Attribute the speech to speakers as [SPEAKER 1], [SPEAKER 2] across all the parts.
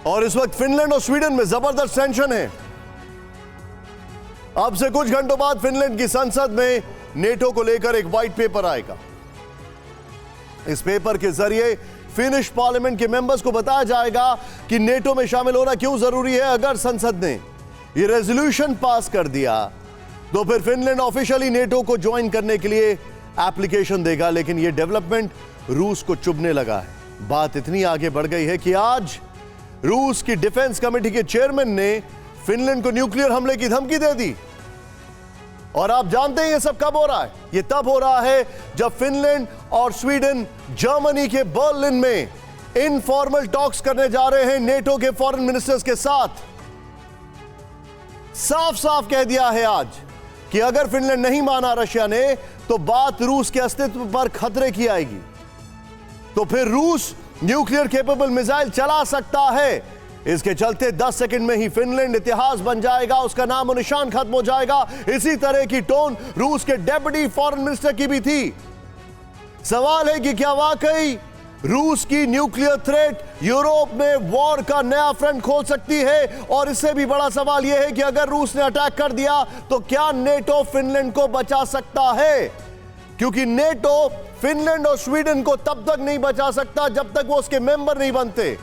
[SPEAKER 1] और इस वक्त फिनलैंड और स्वीडन में जबरदस्त टेंशन है। अब से कुछ घंटों बाद फिनलैंड की संसद में नेटो को लेकर एक व्हाइट पेपर आएगा। इस पेपर के जरिए फिनिश पार्लियामेंट के मेंबर्स को बताया जाएगा कि नेटो में शामिल होना क्यों जरूरी है। अगर संसद ने यह रेजोल्यूशन पास कर दिया तो फिर फिनलैंड ऑफिशियली नेटो को ज्वाइन करने के लिए एप्लीकेशन देगा। लेकिन यह डेवलपमेंट रूस को चुभने लगा है। बात इतनी आगे बढ़ गई है कि आज रूस की डिफेंस कमेटी के चेयरमैन ने फिनलैंड को न्यूक्लियर हमले की धमकी दे दी। और आप जानते हैं यह सब कब हो रहा है? यह तब हो रहा है जब फिनलैंड और स्वीडन जर्मनी के बर्लिन में इनफॉर्मल टॉक्स करने जा रहे हैं नेटो के फॉरेन मिनिस्टर्स के साथ। साफ साफ कह दिया है आज कि अगर फिनलैंड नहीं माना रशिया ने तो बात रूस के अस्तित्व पर खतरे की आएगी। तो फिर रूस न्यूक्लियर केपेबल मिसाइल चला सकता है। इसके चलते 10 सेकंड में ही फिनलैंड इतिहास बन जाएगा, उसका नाम और निशान खत्म हो जाएगा। इसी तरह की टोन रूस के डेप्यूटी फॉरेन मिनिस्टर की भी थी। सवाल है कि क्या वाकई रूस की न्यूक्लियर थ्रेट यूरोप में वॉर का नया फ्रंट खोल सकती है? और इससे भी बड़ा सवाल यह है कि अगर रूस ने अटैक कर दिया तो क्या नेटो फिनलैंड को बचा सकता है? क्योंकि नेटो फिनलैंड और स्वीडन को तब तक नहीं बचा सकता जब तक वो उसके मेंबर नहीं बनते।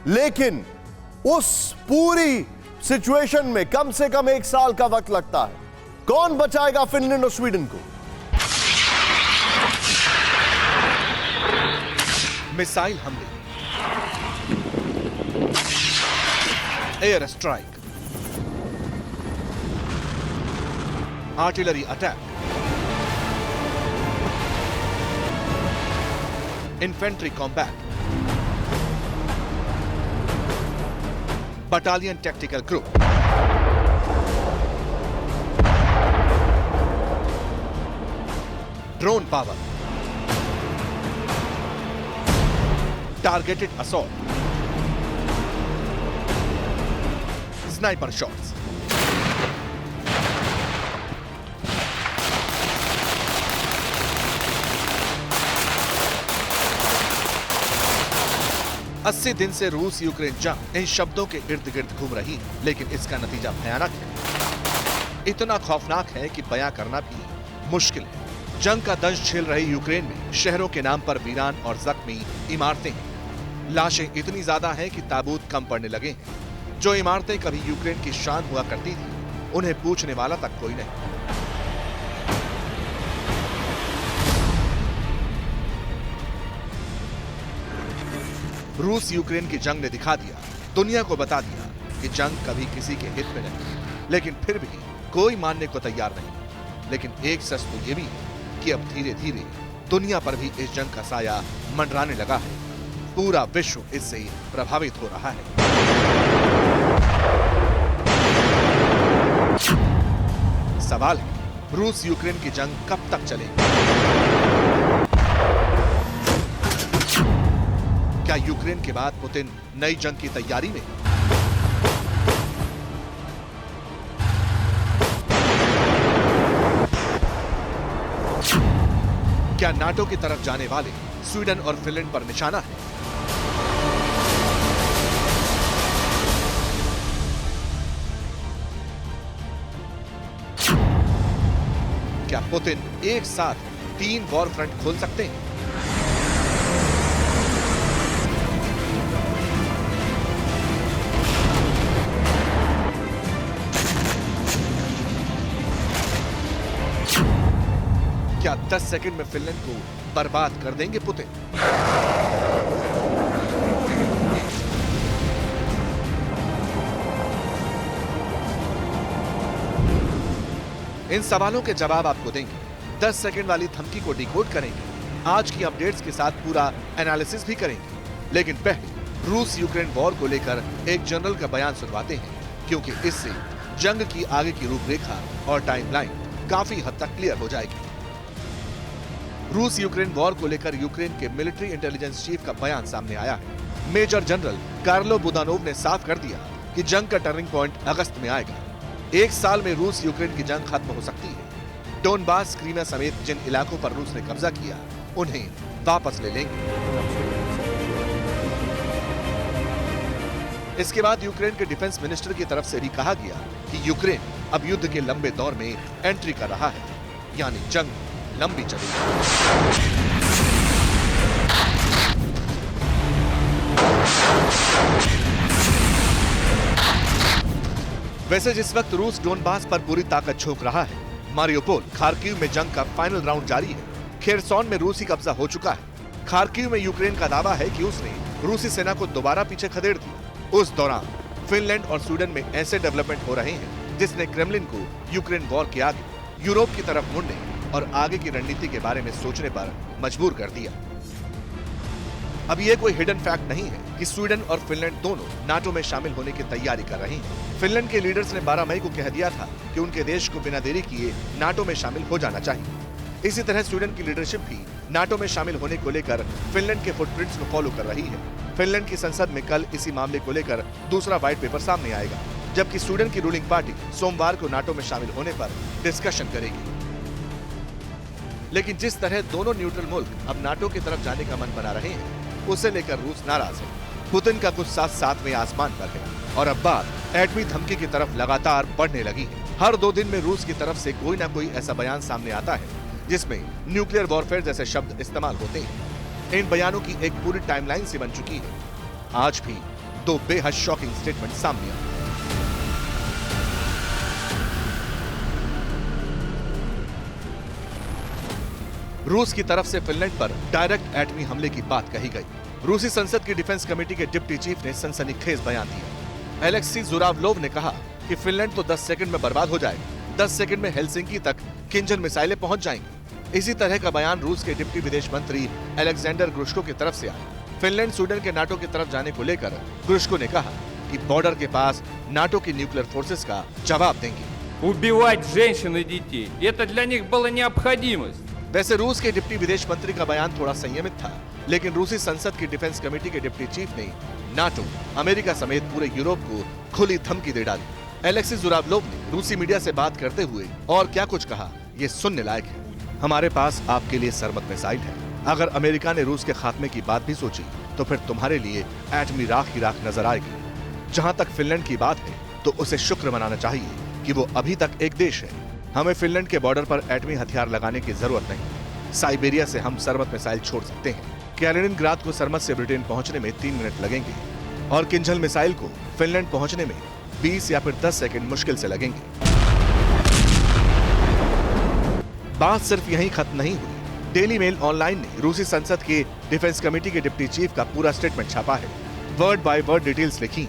[SPEAKER 1] लेकिन उस पूरी सिचुएशन में कम से कम 1 साल का वक्त लगता है। कौन बचाएगा फिनलैंड और स्वीडन को?
[SPEAKER 2] मिसाइल हमले, air strike, artillery attack, infantry combat, battalion tactical group, drone power, targeted assault, sniper shots. अस्सी दिन से रूस यूक्रेन जंग इन शब्दों के इर्द गिर्द घूम रही है, लेकिन इसका नतीजा भयानक है। इतना खौफनाक है कि बयां करना भी मुश्किल है। जंग का दंश झेल रही यूक्रेन में शहरों के नाम पर वीरान और जख्मी इमारतें हैं। लाशें इतनी ज्यादा हैं कि ताबूत कम पड़ने लगे हैं। जो इमारतें कभी यूक्रेन की शान हुआ करती थी, उन्हें पूछने वाला तक कोई नहीं। रूस यूक्रेन की जंग ने दिखा दिया, दुनिया को बता दिया कि जंग कभी किसी के हित में नहीं। लेकिन फिर भी कोई मानने को तैयार नहीं। लेकिन एक सच तो यह भी है कि अब धीरे धीरे दुनिया पर भी इस जंग का साया मंडराने लगा है। पूरा विश्व इससे प्रभावित हो रहा है। सवाल है, रूस यूक्रेन की जंग कब तक चलेगी? क्या यूक्रेन के बाद पुतिन नई जंग की तैयारी में? क्या नाटो की तरफ जाने वाले स्वीडन और फिनलैंड पर निशाना है? क्या पुतिन एक साथ 3 वॉर फ्रंट खोल सकते हैं? क्या 10 सेकंड में फिनलैंड को बर्बाद कर देंगे पुतिन? इन सवालों के जवाब आपको देंगे। 10 सेकंड वाली धमकी को डिकोड करेंगे। आज की अपडेट्स के साथ पूरा एनालिसिस भी करेंगे। लेकिन पहले रूस यूक्रेन वॉर को लेकर एक जनरल का बयान सुनवाते हैं, क्योंकि इससे जंग की आगे की रूपरेखा और टाइमलाइन काफी हद तक क्लियर हो जाएगी। रूस यूक्रेन वॉर को लेकर यूक्रेन के मिलिट्री इंटेलिजेंस चीफ का बयान सामने आया है। मेजर जनरल कार्लो बुदानोव ने साफ कर दिया कि जंग का टर्निंग पॉइंट अगस्त में आएगा। 1 साल में रूस यूक्रेन की जंग खत्म हो सकती है। डोनबास, क्रीमिया समेत जिन इलाकों पर रूस ने कब्जा किया, उन्हें वापस ले लेंगे। इसके बाद यूक्रेन के डिफेंस मिनिस्टर की तरफ से भी कहा गया कि यूक्रेन अब युद्ध के लंबे दौर में एंट्री कर रहा है, यानी जंग लंबी चलेगी। वैसे जिस वक्त रूस डोनबास पर पूरी ताकत झोंक रहा है, मारियोपोल खार्किव में जंग का फाइनल राउंड जारी है। खेरसोन में रूसी कब्जा हो चुका है। खार्किव में यूक्रेन का दावा है कि उसने रूसी सेना को दोबारा पीछे खदेड़ दिया। उस दौरान फिनलैंड और स्वीडन में ऐसे डेवलपमेंट हो रहे हैं जिसने क्रेमलिन को यूक्रेन वॉर के आगे यूरोप की तरफ मुड़ने और आगे की रणनीति के बारे में सोचने पर मजबूर कर दिया। अब ये कोई हिडन फैक्ट नहीं है कि स्वीडन और फिनलैंड दोनों नाटो में शामिल होने की तैयारी कर रहे हैं। फिनलैंड के लीडर्स ने 12 मई को कह दिया था कि उनके देश को बिना देरी किए नाटो में शामिल हो जाना चाहिए। इसी तरह स्वीडन की लीडरशिप भी नाटो में शामिल होने को लेकर फिनलैंड के फुटप्रिंट्स को फॉलो कर रही है। फिनलैंड की संसद में कल इसी मामले को लेकर दूसरा व्हाइट पेपर सामने आएगा, जबकि स्वीडन की रूलिंग पार्टी सोमवार को नाटो में शामिल होने पर डिस्कशन करेगी। लेकिन जिस तरह दोनों न्यूट्रल मुल्क अब नाटो की तरफ जाने का मन बना रहे हैं, उसे लेकर रूस नाराज है। पुतिन का गुस्सा 7वें आसमान पर है और अब बात एटमी धमकी की तरफ लगातार बढ़ने लगी है। हर 2 दिन में रूस की तरफ से कोई ना कोई ऐसा बयान सामने आता है जिसमें न्यूक्लियर वॉरफेयर जैसे शब्द इस्तेमाल होते हैं। इन बयानों की एक पूरी टाइमलाइन सी बन चुकी है। आज भी 2 बेहद शॉकिंग स्टेटमेंट सामने आए। रूस की तरफ से फिनलैंड पर डायरेक्ट एटमी हमले की बात कही गई। रूसी संसद की डिफेंस कमेटी के डिप्टी चीफ ने सनसनीखेज बयान दिया। एलेक्सी जुरावलोव ने कहा कि फिनलैंड तो 10 सेकंड में बर्बाद हो जाएगा। 10 सेकंड में हेलसिंकी तक किंजल मिसाइलें पहुंच जाएंगी। इसी तरह का बयान रूस के डिप्टी विदेश मंत्री अलेक्जेंडर ग्रुश्को की तरफ से आया। फिनलैंड स्वीडन के नाटो की तरफ जाने को लेकर ग्रुश्को ने कहा कि बॉर्डर के पास नाटो की न्यूक्लियर फोर्सेस का जवाब देंगे।
[SPEAKER 3] Убивать женщин и детей – это для них была необходимость.
[SPEAKER 2] वैसे रूस के डिप्टी विदेश मंत्री का बयान थोड़ा संयमित था, लेकिन रूसी संसद की डिफेंस कमेटी के डिप्टी चीफ ने नाटो, अमेरिका समेत पूरे यूरोप को खुली धमकी दे डाली। एलेक्सी जुरावलोव ने रूसी मीडिया से बात करते हुए और क्या कुछ कहा, ये सुनने लायक है। हमारे पास आपके लिए सरमत मिसाइल है। अगर अमेरिका ने रूस के खात्मे की बात भी सोची तो फिर तुम्हारे लिए एटमी राख ही राख नजर आएगी। जहां तक फिनलैंड की बात है तो उसे शुक्र मनाना चाहिए कि वो अभी तक एक देश है। हमें फिनलैंड के बॉर्डर पर एटमी हथियार लगाने की जरूरत नहीं। साइबेरिया से हम सरमत मिसाइल छोड़ सकते हैं। कैलिनिनग्राद को सरमत से ब्रिटेन पहुंचने में 3 मिनट लगेंगे और किंजल मिसाइल को फिनलैंड पहुंचने में 20 या फिर 10 सेकंड मुश्किल से लगेंगे। बात सिर्फ यहीं खत्म नहीं हुई। डेली मेल ऑनलाइन ने रूसी संसद के डिफेंस कमेटी के डिप्टी चीफ का पूरा स्टेटमेंट छापा है। वर्ड बाय वर्ड डिटेल्स लिखी।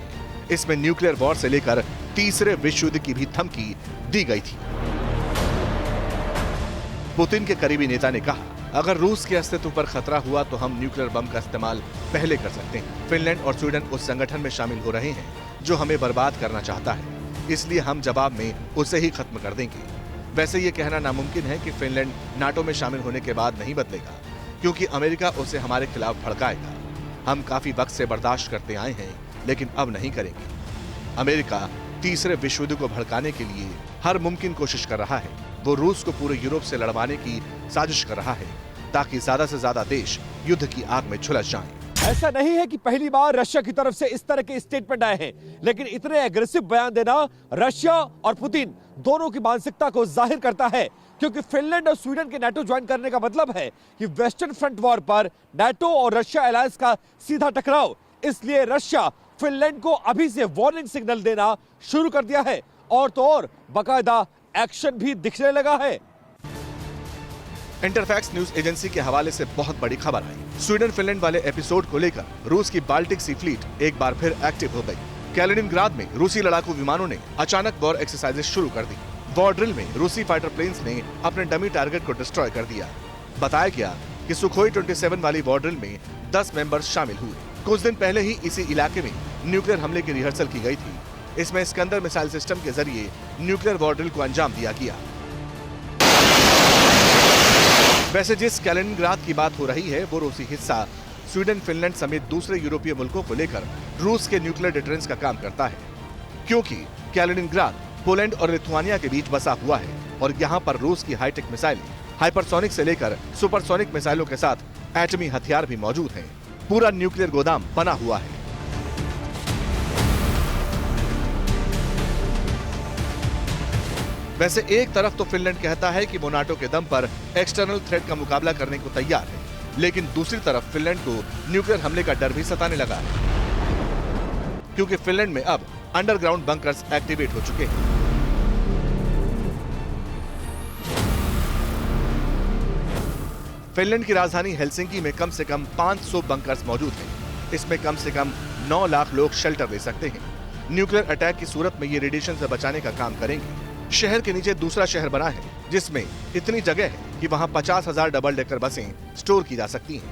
[SPEAKER 2] इसमें न्यूक्लियर वॉर से लेकर तीसरे विश्व युद्ध की भी धमकी दी गई थी। पुतिन के करीबी नेता ने कहा, अगर रूस के अस्तित्व पर खतरा हुआ तो हम न्यूक्लियर बम का इस्तेमाल पहले कर सकते हैं। फिनलैंड और स्वीडन उस संगठन में शामिल हो रहे हैं जो हमें बर्बाद करना चाहता है, इसलिए हम जवाब में उसे ही खत्म कर देंगे। वैसे ये कहना नामुमकिन है कि फिनलैंड नाटो में शामिल होने के बाद नहीं बदलेगा, क्योंकि अमेरिका उसे हमारे खिलाफ भड़काएगा। हम काफी वक्त से बर्दाश्त करते आए हैं, लेकिन अब नहीं करेंगे। अमेरिका तीसरे विश्व युद्ध को भड़काने के लिए हर मुमकिन कोशिश कर रहा है। वो रूस को पूरे यूरोप से लड़वाने की साजिश कर रहा है ताकि ज्यादा से ज्यादा देश युद्ध की आग में झुलस जाएं।
[SPEAKER 4] ऐसा नहीं है कि पहली बार रशिया की तरफ से इस तरह के स्टेटमेंट आए हैं, लेकिन इतने एग्रेसिव बयान देना रशिया और पुतिन दोनों की मानसिकता को जाहिर करता है, क्योंकि फिनलैंड और स्वीडन के नाटो ज्वाइन करने का मतलब है कि वेस्टर्न फ्रंट वॉर पर नाटो और रशिया अलायंस का सीधा टकराव। इसलिए रशिया फिनलैंड को अभी से वार्निंग सिग्नल देना शुरू कर दिया है और तो और बाकायदा एक्शन भी दिखने लगा है।
[SPEAKER 2] इंटरफैक्स न्यूज एजेंसी के हवाले से बहुत बड़ी खबर आई। स्वीडन फिनलैंड वाले एपिसोड को लेकर रूस की बाल्टिक सी फ्लीट एक बार फिर एक्टिव हो गई। कैलिनिनग्राद में रूसी लड़ाकू विमानों ने अचानक वॉर एक्सरसाइजेस शुरू कर दी। वॉर ड्रिल में रूसी फाइटर प्लेन्स ने अपने डमी टारगेट को डिस्ट्रॉय कर दिया। बताया गया कि सुखोई 27 वाली वॉर ड्रिल में 10 मेंबर्स शामिल हुए। कुछ दिन पहले ही इसी इलाके में न्यूक्लियर हमले की रिहर्सल की गई थी। इसमें स्कंदर मिसाइल सिस्टम के जरिए न्यूक्लियर वॉर ड्रिल को अंजाम दिया गया। वैसे जिस कैलिनिनग्राद की बात हो रही है वो रूसी हिस्सा स्वीडन, फिनलैंड समेत दूसरे यूरोपीय मुल्कों को लेकर रूस के न्यूक्लियर डिटरेंस का काम करता है, क्योंकि कैलिनिनग्राद पोलैंड और लिथुआनिया के बीच बसा हुआ है और यहाँ पर रूस की हाईटेक मिसाइलें हाइपरसोनिक से लेकर सुपरसोनिक मिसाइलों के साथ एटमी हथियार भी मौजूद हैं। पूरा न्यूक्लियर गोदाम बना हुआ है। वैसे एक तरफ तो फिनलैंड कहता है कि वो नाटो के दम पर एक्सटर्नल थ्रेट का मुकाबला करने को तैयार है, लेकिन दूसरी तरफ फिनलैंड को न्यूक्लियर हमले का डर भी सताने लगा है, क्योंकि फिनलैंड में अब अंडरग्राउंड बंकर्स एक्टिवेट हो चुके हैं। फिनलैंड की राजधानी हेलसिंकी में कम से कम 500 बंकर्स मौजूद हैं। इसमें कम से कम 9 लाख लोग शेल्टर ले सकते हैं। न्यूक्लियर अटैक की सूरत में ये रेडिएशन से बचाने का काम करेंगे। शहर के नीचे दूसरा शहर बना है, जिसमें इतनी जगह है कि वहां 50,000 डबल डेकर बसें स्टोर की जा सकती हैं।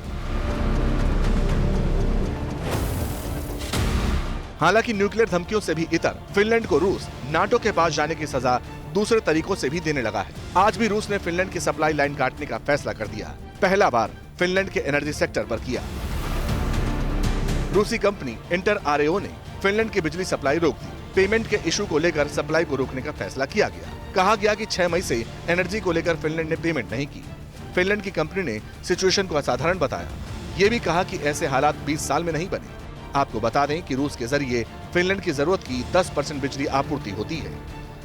[SPEAKER 2] हालांकि न्यूक्लियर धमकियों से भी इतर फिनलैंड को रूस नाटो के पास जाने की सजा दूसरे तरीकों से भी देने लगा है। आज भी रूस ने फिनलैंड की सप्लाई लाइन काटने का फैसला कर दिया। पहला बार फिनलैंड के एनर्जी सेक्टर पर किया। रूसी कंपनी इंटर आरएओ ने फिनलैंड की बिजली सप्लाई रोक दी। पेमेंट के इशू को लेकर सप्लाई को रोकने का फैसला किया गया। कहा गया कि 6 मई से एनर्जी को लेकर फिनलैंड ने पेमेंट नहीं की। फिनलैंड की कंपनी ने सिचुएशन को असाधारण बताया। ये भी कहा कि ऐसे हालात 20 साल में नहीं बने। आपको बता दें कि रूस के जरिए फिनलैंड की जरूरत की 10% बिजली आपूर्ति होती है।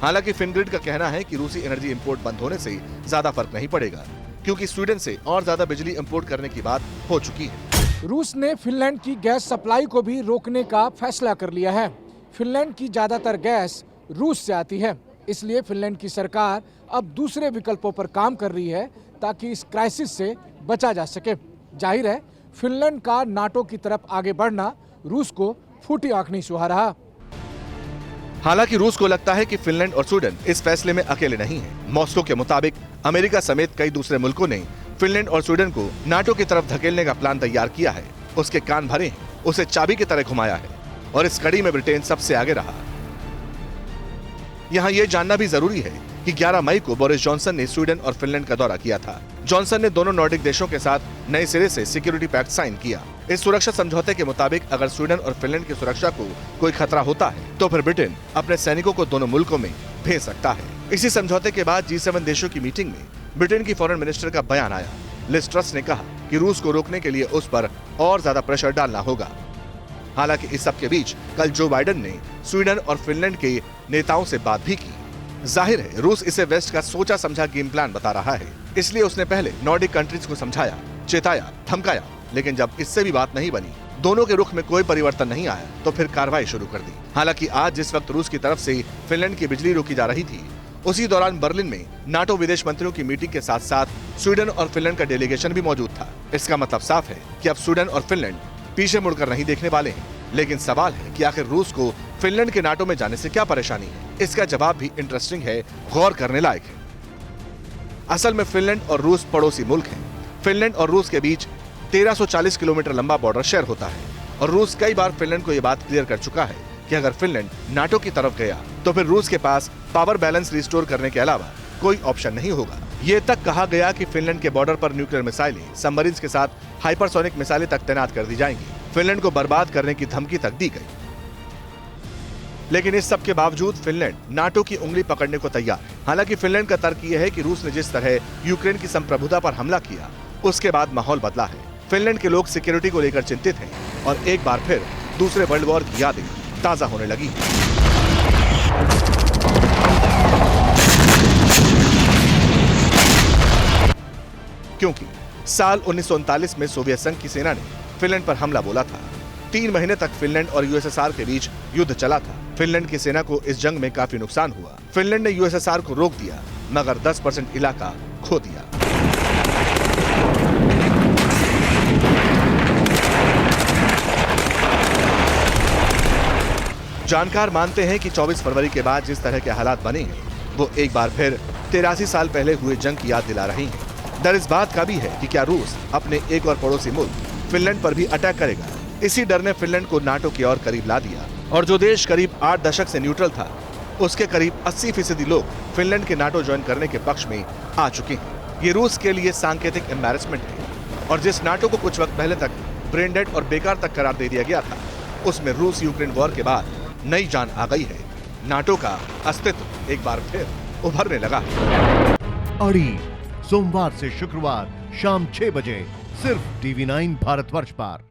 [SPEAKER 2] हालांकि फिनग्रिड का कहना है कि रूसी एनर्जी इंपोर्ट बंद होने से ज्यादा फर्क नहीं पड़ेगा, क्योंकि स्वीडन से और ज्यादा बिजली इंपोर्ट करने की बात हो चुकी है।
[SPEAKER 5] रूस ने फिनलैंड की गैस सप्लाई को भी रोकने का फैसला कर लिया है। फिनलैंड की ज्यादातर गैस रूस से आती है, इसलिए फिनलैंड की सरकार अब दूसरे विकल्पों पर काम कर रही है ताकि इस क्राइसिस से बचा जा सके। जाहिर है, फिनलैंड का नाटो की तरफ आगे बढ़ना रूस को फूटी आंख नहीं सुहा रहा।
[SPEAKER 2] हालांकि रूस को लगता है कि फिनलैंड और स्वीडन इस फैसले में अकेले नहीं हैं। मॉस्को के मुताबिक अमेरिका समेत कई दूसरे मुल्कों ने फिनलैंड और स्वीडन को नाटो की तरफ धकेलने का प्लान तैयार किया है। उसके कान भरे हैं, उसे चाबी की तरह घुमाया है और इस कड़ी में ब्रिटेन सबसे आगे रहा। यहाँ ये जानना भी जरूरी है कि 11 मई को बोरिस जॉनसन ने स्वीडन और फिनलैंड का दौरा किया था। जॉनसन ने दोनों नॉर्डिक देशों के साथ नए सिरे से सिक्योरिटी पैक्ट साइन किया। इस सुरक्षा समझौते के मुताबिक अगर स्वीडन और फिनलैंड की सुरक्षा को कोई खतरा होता है तो फिर ब्रिटेन अपने सैनिकों को दोनों मुल्कों में भेज सकता है। इसी समझौते के बाद G7 देशों की मीटिंग में ब्रिटेन की फॉरेन मिनिस्टर का बयान आया। लिज ट्रस ने कहा कि रूस को रोकने के लिए उस पर और ज्यादा प्रेशर डालना होगा। हालांकि इस सब के बीच कल जो बाइडेन ने स्वीडन और फिनलैंड के नेताओं से बात भी की। जाहिर है, रूस इसे वेस्ट का सोचा समझा गेम प्लान बता रहा है, इसलिए उसने पहले नॉर्डिक कंट्रीज को समझाया, चेताया, धमकाया, लेकिन जब इससे भी बात नहीं बनी, दोनों के रुख में कोई परिवर्तन नहीं आया, तो फिर कार्रवाई शुरू कर दी। हालांकि आज जिस वक्त रूस की तरफ से फिनलैंड की बिजली रोकी जा रही थी, उसी दौरान बर्लिन में नाटो विदेश मंत्रियों की मीटिंग के साथ साथ स्वीडन और फिनलैंड का डेलीगेशन भी मौजूद था। इसका मतलब साफ है कि अब स्वीडन और फिनलैंड पीछे मुड़कर नहीं देखने वाले हैं। लेकिन सवाल है कि आखिर रूस को फिनलैंड के नाटो में जाने से क्या परेशानी है? इसका जवाब भी इंटरेस्टिंग है, गौर करने लायक है। असल में फिनलैंड और रूस पड़ोसी मुल्क हैं। फिनलैंड और रूस के बीच 1340 किलोमीटर लंबा बॉर्डर शेयर होता है और रूस कई बार फिनलैंड को यह बात क्लियर कर चुका है कि अगर फिनलैंड नाटो की तरफ गया तो फिर रूस के पास पावर बैलेंस रिस्टोर करने के अलावा कोई ऑप्शन नहीं होगा। ये तक कहा गया कि फिनलैंड के बॉर्डर पर न्यूक्लियर मिसाइलें, सबमरीन्स के साथ हाइपरसोनिक मिसाइलें तक तैनात कर दी जाएंगी। फिनलैंड को बर्बाद करने की धमकी तक दी गई। लेकिन इस सब के बावजूद फिनलैंड नाटो की उंगली पकड़ने को तैयार है। हालांकि फिनलैंड का तर्क यह है कि रूस ने जिस तरह यूक्रेन की संप्रभुता पर हमला किया, उसके बाद माहौल बदला है। फिनलैंड के लोग सिक्योरिटी को लेकर चिंतित हैं और एक बार फिर दूसरे वर्ल्ड वॉर की यादें ताजा होने लगी। क्योंकि साल 1939 में सोवियत संघ की सेना ने फिनलैंड पर हमला बोला था। 3 महीने तक फिनलैंड और यूएसएसआर के बीच युद्ध चला था। फिनलैंड की सेना को इस जंग में काफी नुकसान हुआ। फिनलैंड ने यूएसएसआर को रोक दिया, मगर 10% इलाका खो दिया। जानकार मानते हैं कि 24 फरवरी के बाद जिस तरह के हालात बने हैं, वो एक बार फिर 83 साल पहले हुए जंग की याद दिला रही हैं। डर इस बात का भी है कि क्या रूस अपने एक और पड़ोसी मुल्क फिनलैंड पर भी अटैक करेगा। इसी डर ने फिनलैंड को नाटो की ओर करीब ला दिया और जो देश करीब 8 दशक से न्यूट्रल था, उसके करीब 80% लोग फिनलैंड के नाटो ज्वाइन करने के पक्ष में आ चुके हैं। ये रूस के लिए सांकेतिक एम्बैरेसमेंट है और जिस नाटो को कुछ वक्त पहले तक ब्रेन डेड और बेकार तक करार दे दिया गया था, उसमें रूस यूक्रेन वॉर के बाद नई जान आ गई है। नाटो का अस्तित्व एक बार फिर उभरने लगा।
[SPEAKER 1] अड़ी सोमवार से शुक्रवार शाम 6 बजे सिर्फ TV9 भारतवर्ष पर।